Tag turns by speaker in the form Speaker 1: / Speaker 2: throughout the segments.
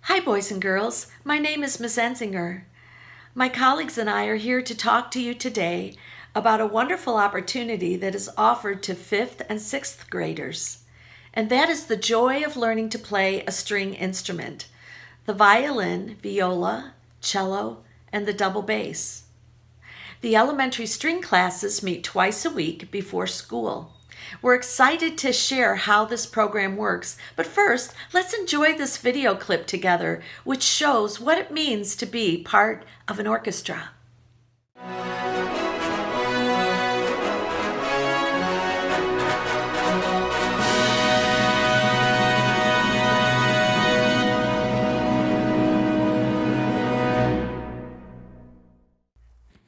Speaker 1: Hi, boys and girls. My name is Miss Enzinger. My colleagues and I are here to talk to you today about a wonderful opportunity that is offered to 5th and 6th graders, and that is the joy of learning to play a string instrument, the violin, viola, cello, and the double bass. The elementary string classes meet twice a week before school. We're excited to share how this program works, but first, let's enjoy this video clip together, which shows what it means to be part of an orchestra.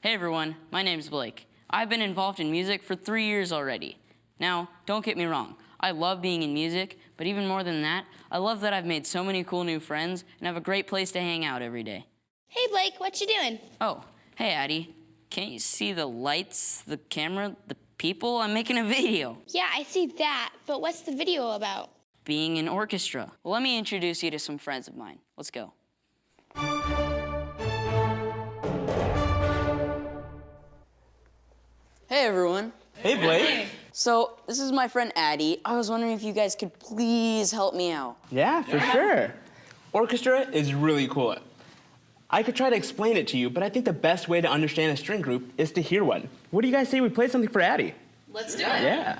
Speaker 2: Hey everyone, my name's Blake. I've been involved in music for 3 years already. Now, don't get me wrong, I love being in music, but even more than that, I love that I've made so many cool new friends and have a great place to hang out every day.
Speaker 3: Hey Blake, what you doing?
Speaker 2: Oh, hey Addie. Can't you see the lights, the camera, the people? I'm making a video.
Speaker 3: Yeah, I see that, but what's the video about?
Speaker 2: Being in orchestra. Well, let me introduce you to some friends of mine. Let's go. Hey everyone.
Speaker 4: Hey, Blake.
Speaker 2: So, this is my friend Addie. I was wondering if you guys could please help me out.
Speaker 4: Yeah, for sure. Orchestra is really cool. I could try to explain it to you, but I think the best way to understand a string group is to hear one. What do you guys say we play something for Addie?
Speaker 1: Let's do it.
Speaker 4: Yeah.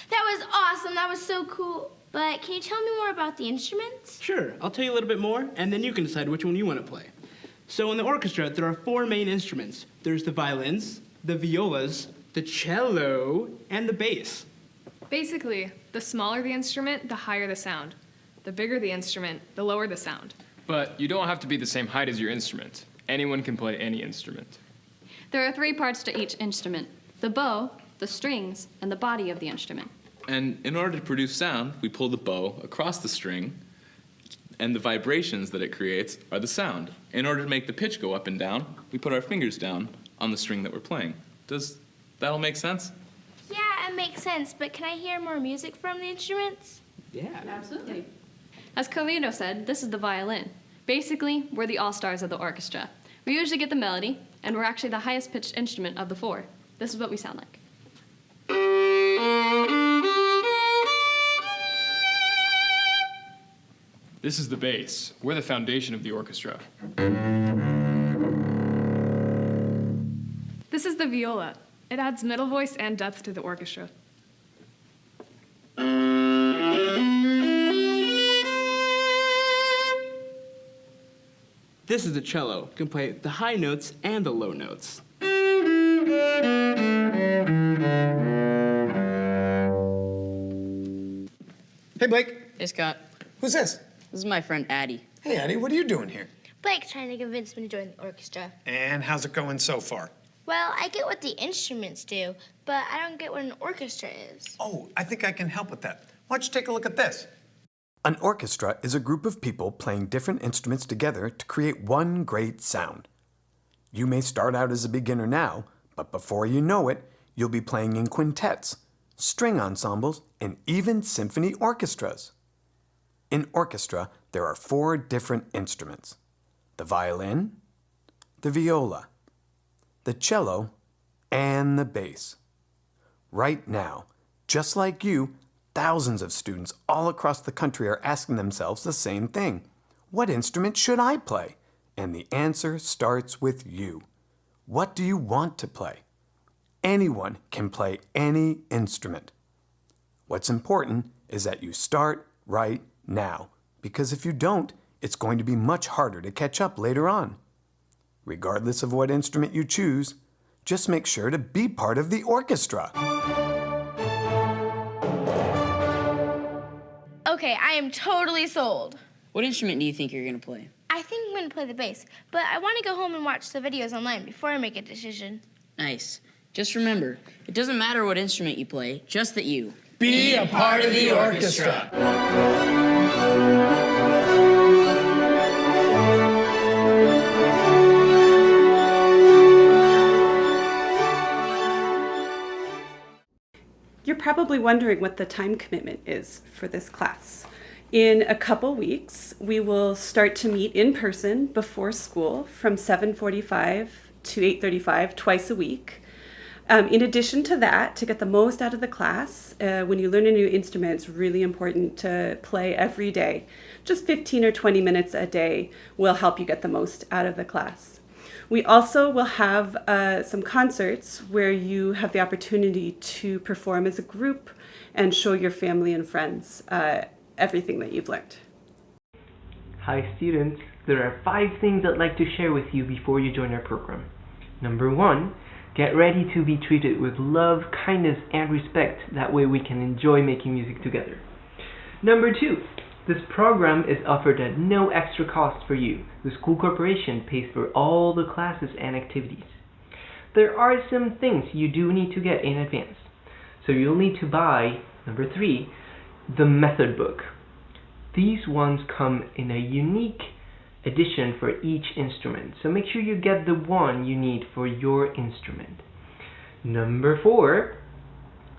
Speaker 3: That was awesome, that was so cool. But can you tell me more about the instruments?
Speaker 4: Sure, I'll tell you a little bit more, and then you can decide which one you want to play. So in the orchestra, there are 4 main instruments. There's the violins, the violas, the cello, and the bass.
Speaker 5: Basically, the smaller the instrument, the higher the sound. The bigger the instrument, the lower the sound.
Speaker 6: But you don't have to be the same height as your instrument. Anyone can play any instrument.
Speaker 7: There are 3 parts to each instrument: the bow, the strings, and the body of the instrument.
Speaker 8: And in order to produce sound, we pull the bow across the string, and the vibrations that it creates are the sound. In order to make the pitch go up and down, we put our fingers down on the string that we're playing. Does that all make sense?
Speaker 3: Yeah, it makes sense, but can I hear more music from the instruments?
Speaker 4: Yeah.
Speaker 7: Absolutely. As Carlino said, this is the violin. Basically, we're the all-stars of the orchestra. We usually get the melody, and we're actually the highest pitched instrument of the 4. This is what we sound like.
Speaker 6: This is the bass. We're the foundation of the orchestra.
Speaker 5: This is the viola. It adds middle voice and depth to the orchestra.
Speaker 4: This is the cello. It can play the high notes and the low notes.
Speaker 9: Hey, Blake.
Speaker 2: Hey Scott,
Speaker 9: Who's this?
Speaker 2: this is my friend Addie.
Speaker 9: Hey, Addie, what are you doing here?
Speaker 3: Blake's trying to convince me to join the orchestra.
Speaker 9: And how's it going so far?
Speaker 3: Well, I get what the instruments do, but I don't get what an orchestra is.
Speaker 9: Oh, I think I can help with that. Why don't you take a look at this?
Speaker 10: An orchestra is a group of people playing different instruments together to create one great sound. You may start out as a beginner now, but before you know it, you'll be playing in quintets, string ensembles, and even symphony orchestras. In orchestra, there are 4 different instruments: the violin, the viola, the cello, and the bass. Right now, just like you, thousands of students all across the country are asking themselves the same thing. What instrument should I play? And the answer starts with you. What do you want to play? Anyone can play any instrument. What's important is that you start right now, because if you don't, it's going to be much harder to catch up later on. Regardless of what instrument you choose, just make sure to be part of the orchestra.
Speaker 3: Okay, I am totally sold.
Speaker 2: What instrument do you think you're going to play?
Speaker 3: I think I'm going to play the bass, but I want to go home and watch the videos online before I make a decision.
Speaker 2: Nice. Just remember, it doesn't matter what instrument you play, just that you
Speaker 4: Be a part of the orchestra.
Speaker 11: You're probably wondering what the time commitment is for this class. In a couple weeks, we will start to meet in person before school from 7:45 to 8:35 twice a week. In addition to that, to get the most out of the class, when you learn a new instrument, it's really important to play every day. Just 15 or 20 minutes a day will help you get the most out of the class. We also will have some concerts where you have the opportunity to perform as a group and show your family and friends everything that you've learned.
Speaker 12: Hi students, there are 5 things I'd like to share with you before you join our program. Number 1, get ready to be treated with love, kindness, and respect. That way we can enjoy making music together. Number 2, this program is offered at no extra cost for you. The school corporation pays for all the classes and activities. There are some things you do need to get in advance. So you'll need to buy, number 3, the method book. These ones come in a unique edition for each instrument, so make sure you get the one you need for your instrument. Number 4,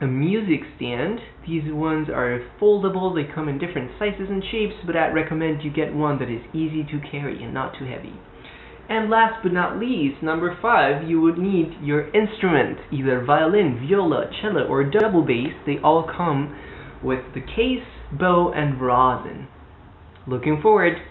Speaker 12: a music stand. These ones are foldable, they come in different sizes and shapes, but I'd recommend you get one that is easy to carry and not too heavy. And last but not least, number 5, you would need your instrument, either violin, viola, cello, or double bass. They all come with the case, bow, and rosin. Looking forward.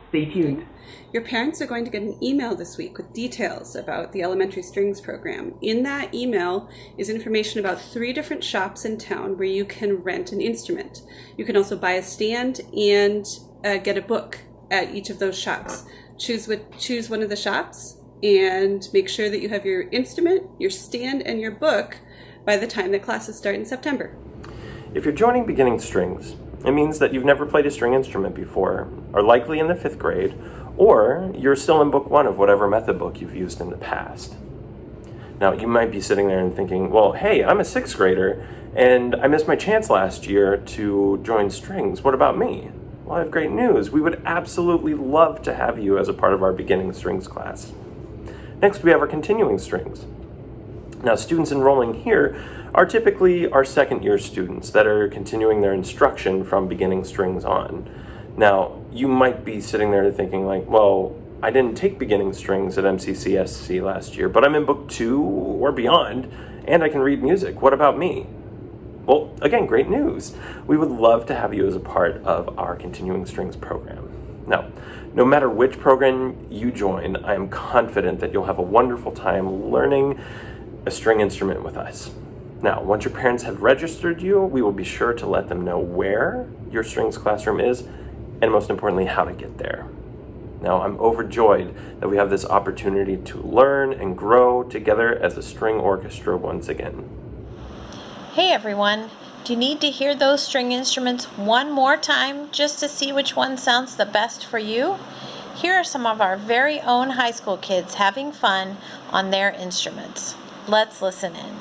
Speaker 12: Stay tuned.
Speaker 11: Your parents are going to get an email this week with details about the elementary strings program. In that email is information about 3 different shops in town where you can rent an instrument. You can also buy a stand and get a book at each of those shops. Choose one of the shops and make sure that you have your instrument, your stand, and your book by the time that classes start in September.
Speaker 13: If you're joining Beginning Strings, it means that you've never played a string instrument before, are likely in the 5th grade, or you're still in book 1 of whatever method book you've used in the past. Now, you might be sitting there and thinking, well, hey, I'm a 6th grader, and I missed my chance last year to join strings. What about me? Well, I have great news. We would absolutely love to have you as a part of our Beginning Strings class. Next, we have our Continuing Strings. Now, students enrolling here are typically our 2nd year students that are continuing their instruction from Beginning Strings on. Now, you might be sitting there thinking like, well, I didn't take Beginning Strings at MCCSC last year, but I'm in book 2 or beyond, and I can read music. What about me? Well, again, great news. We would love to have you as a part of our Continuing Strings program. Now, no matter which program you join, I am confident that you'll have a wonderful time learning a string instrument with us. Now, once your parents have registered you, we will be sure to let them know where your strings classroom is, and most importantly, how to get there. Now, I'm overjoyed that we have this opportunity to learn and grow together as a string orchestra once again.
Speaker 14: Hey everyone, do you need to hear those string instruments one more time just to see which one sounds the best for you? Here are some of our very own high school kids having fun on their instruments. Let's listen in.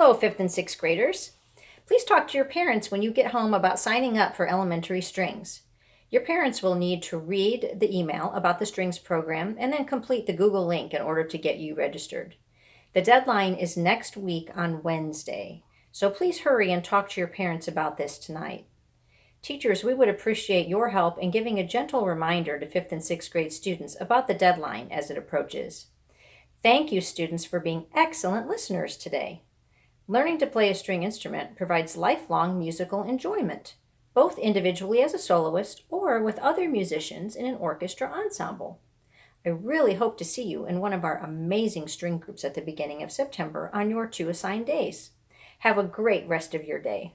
Speaker 15: Hello, 5th and 6th graders. Please talk to your parents when you get home about signing up for elementary strings. Your parents will need to read the email about the strings program and then complete the Google link in order to get you registered. The deadline is next week on Wednesday, so please hurry and talk to your parents about this tonight. Teachers, we would appreciate your help in giving a gentle reminder to 5th and 6th grade students about the deadline as it approaches. Thank you, students, for being excellent listeners today. Learning to play a string instrument provides lifelong musical enjoyment, both individually as a soloist or with other musicians in an orchestra ensemble. I really hope to see you in one of our amazing string groups at the beginning of September on your 2 assigned days. Have a great rest of your day.